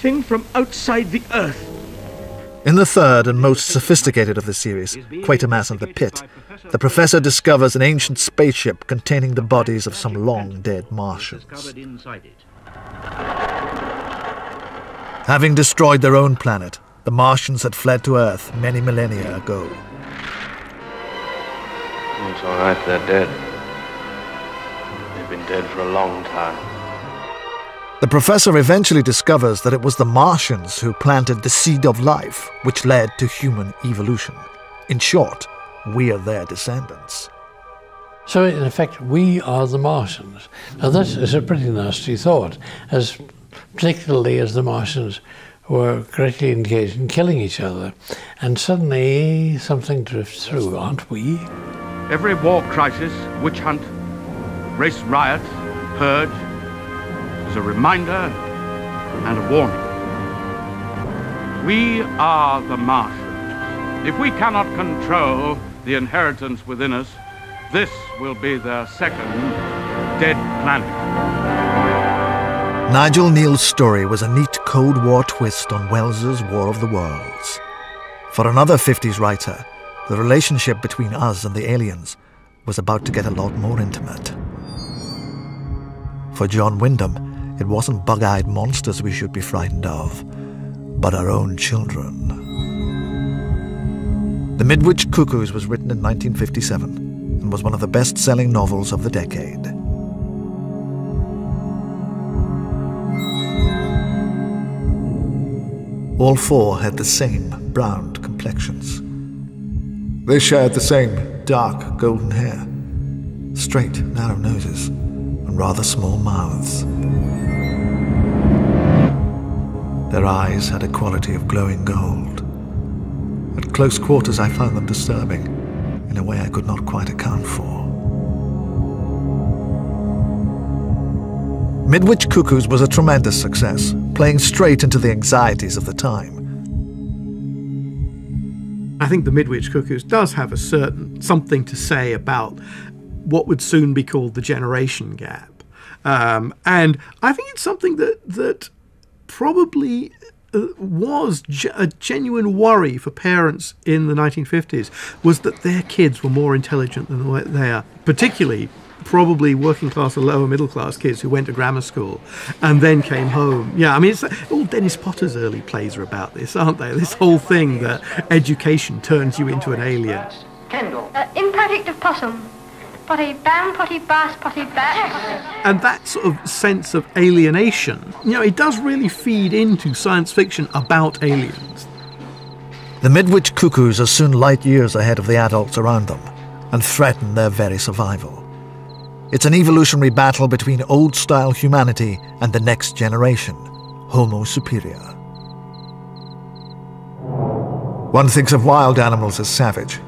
something from outside the Earth. In the third and most sophisticated of the series, Quatermass and the Pit, the professor discovers an ancient spaceship containing the bodies of some long-dead Martians. Having destroyed their own planet, the Martians had fled to Earth many millennia ago. It's all right, they're dead. They've been dead for a long time. The professor eventually discovers that it was the Martians who planted the seed of life, which led to human evolution. In short, we are their descendants. So, in effect, we are the Martians. Now, that is a pretty nasty thought, particularly as the Martians were greatly engaged in killing each other. And suddenly, something drifts through, aren't we? Every war crisis, witch hunt, race riot, purge, is a reminder and a warning. We are the Martians. If we cannot control the inheritance within us, this will be their second dead planet. Nigel Neal's story was a neat Cold War twist on Wells's War of the Worlds. For another 50s writer, the relationship between us and the aliens was about to get a lot more intimate. For John Wyndham, it wasn't bug-eyed monsters we should be frightened of, but our own children. The Midwich Cuckoos was written in 1957 and was one of the best-selling novels of the decade. All four had the same browned complexions. They shared the same dark golden hair, straight, narrow noses, and rather small mouths. Their eyes had a quality of glowing gold. At close quarters I found them disturbing, in a way I could not quite account for. Midwich Cuckoos was a tremendous success, playing straight into the anxieties of the time. I think the Midwich Cuckoos does have something to say about what would soon be called the generation gap. And I think it's something that probably was a genuine worry for parents in the 1950s, was that their kids were more intelligent than what they are, particularly probably working class or lower middle class kids who went to grammar school and then came home. Yeah, I mean, all Dennis Potter's early plays are about this, aren't they? This whole thing that education turns you into an alien. Kendall. Imperfect of possum. Potty bam, potty bass, potty bat. And that sort of sense of alienation, it does really feed into science fiction about aliens. The Midwich Cuckoos are soon light years ahead of the adults around them and threaten their very survival. It's an evolutionary battle between old-style humanity and the next generation, Homo superior. One thinks of wild animals as savage,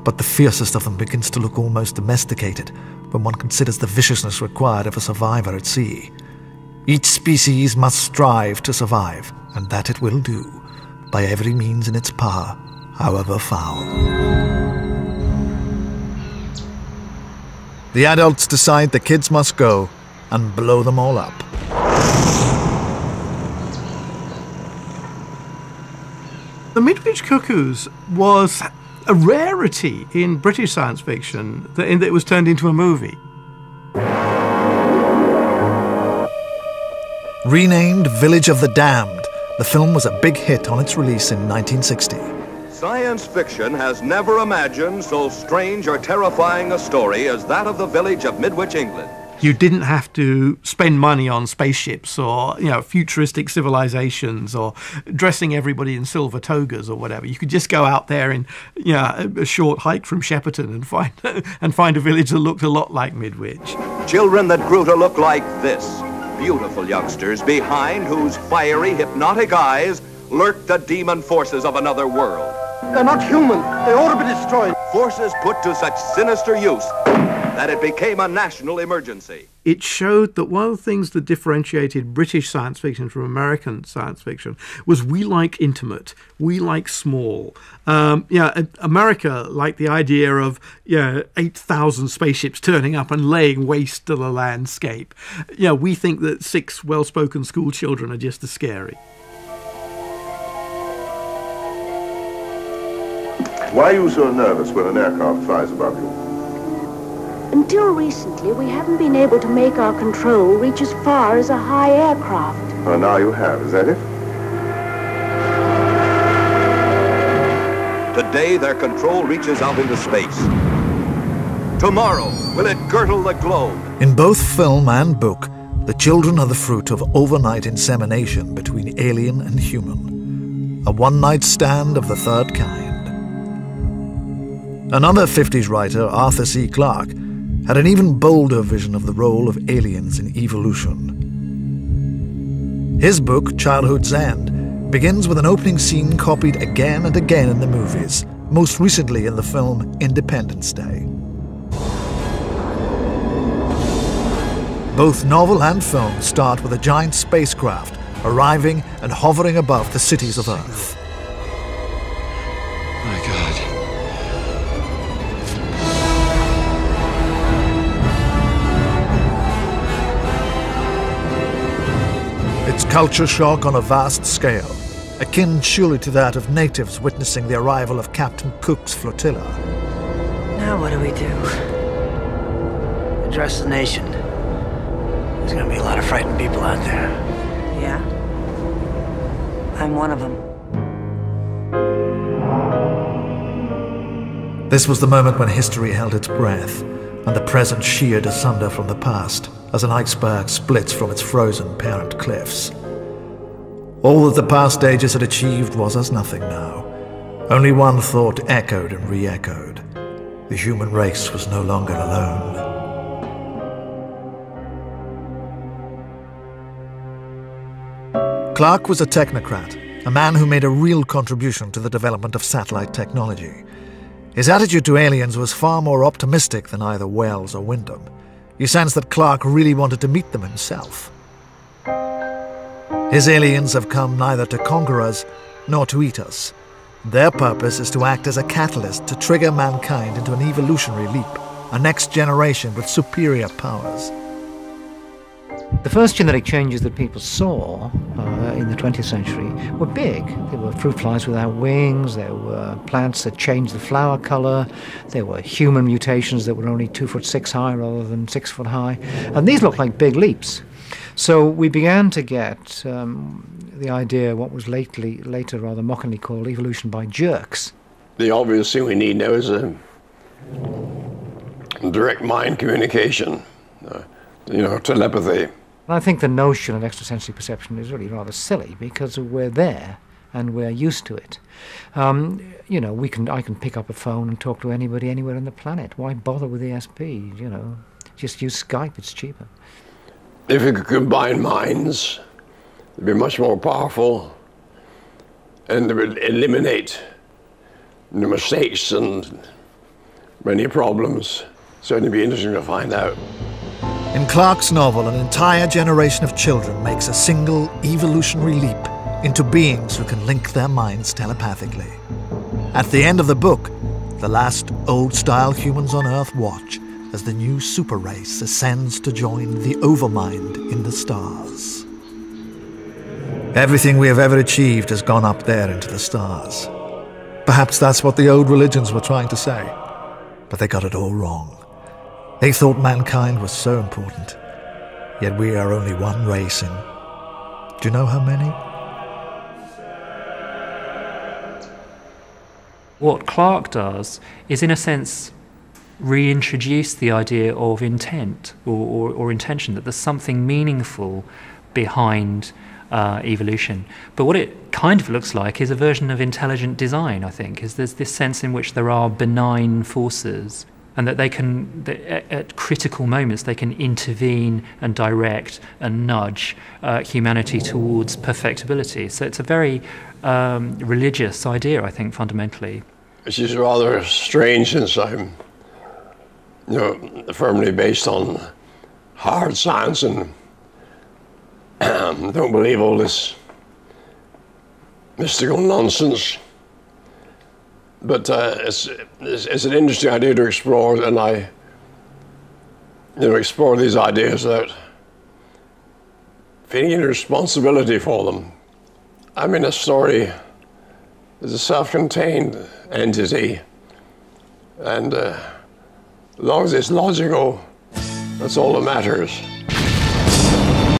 but the fiercest of them begins to look almost domesticated when one considers the viciousness required of a survivor at sea. Each species must strive to survive, and that it will do, by every means in its power, however foul. The adults decide the kids must go and blow them all up. The Midwich Cuckoos was a rarity in British science fiction in that it was turned into a movie. Renamed Village of the Damned, the film was a big hit on its release in 1960. Science fiction has never imagined so strange or terrifying a story as that of the village of Midwich, England. You didn't have to spend money on spaceships or, futuristic civilizations or dressing everybody in silver togas or whatever. You could just go out there in, a short hike from Shepperton and find a village that looked a lot like Midwich. Children that grew to look like this. Beautiful youngsters behind whose fiery, hypnotic eyes lurked the demon forces of another world. They're not human. They ought to be destroyed. Forces put to such sinister use that it became a national emergency. It showed that one of the things that differentiated British science fiction from American science fiction was we like intimate, we like small. America liked the idea of 8,000 spaceships turning up and laying waste to the landscape. We think that 6 well-spoken school children are just as scary. Why are you so nervous when an aircraft flies above you? Until recently, we haven't been able to make our control reach as far as a high aircraft. Well, now you have, is that it? Today, their control reaches out into space. Tomorrow, will it girdle the globe? In both film and book, the children are the fruit of overnight insemination between alien and human. A one-night stand of the third kind. Another 50s writer, Arthur C. Clarke, had an even bolder vision of the role of aliens in evolution. His book, Childhood's End, begins with an opening scene copied again and again in the movies, most recently in the film Independence Day. Both novel and film start with a giant spacecraft arriving and hovering above the cities of Earth. My God. It's culture shock on a vast scale, akin surely to that of natives witnessing the arrival of Captain Cook's flotilla. Now what do we do? Address the nation. There's gonna be a lot of frightened people out there. Yeah? I'm one of them. This was the moment when history held its breath, and the present sheared asunder from the past, as an iceberg splits from its frozen parent cliffs. All that the past ages had achieved was as nothing now. Only one thought echoed and re-echoed. The human race was no longer alone. Clarke was a technocrat, a man who made a real contribution to the development of satellite technology. His attitude to aliens was far more optimistic than either Wells or Wyndham. You sense that Clarke really wanted to meet them himself. His aliens have come neither to conquer us nor to eat us. Their purpose is to act as a catalyst to trigger mankind into an evolutionary leap, a next generation with superior powers. The first genetic changes that people saw in the 20th century were big. There were fruit flies without wings, there were plants that changed the flower colour, there were human mutations that were only 2'6" high rather than 6 foot high, and these looked like big leaps. So we began to get the idea, what was later rather mockingly called evolution by jerks. The obvious thing we need now is a direct mind communication, telepathy. I think the notion of extrasensory perception is really rather silly because we're there and we're used to it. I can pick up a phone and talk to anybody anywhere on the planet. Why bother with ESP? Just use Skype, it's cheaper. If we could combine minds, they'd be much more powerful and they would eliminate the mistakes and many problems. Certainly be interesting to find out. In Clarke's novel, an entire generation of children makes a single evolutionary leap into beings who can link their minds telepathically. At the end of the book, the last old-style humans on Earth watch as the new super race ascends to join the overmind in the stars. Everything we have ever achieved has gone up there into the stars. Perhaps that's what the old religions were trying to say, but they got it all wrong. They thought mankind was so important, yet we are only one race in, do you know how many? What Clarke does is, in a sense, reintroduce the idea of intent or intention, that there's something meaningful behind evolution. But what it kind of looks like is a version of intelligent design, I think, is there's this sense in which there are benign forces and that at critical moments, they can intervene and direct and nudge humanity towards perfectibility. So it's a very religious idea, I think, fundamentally. Which is rather strange, since I'm, firmly based on hard science and don't believe all this mystical nonsense. But it's an interesting idea to explore, and I explore these ideas without feeling any responsibility for them. I mean, a story is a self-contained entity. And as long as it's logical, that's all that matters.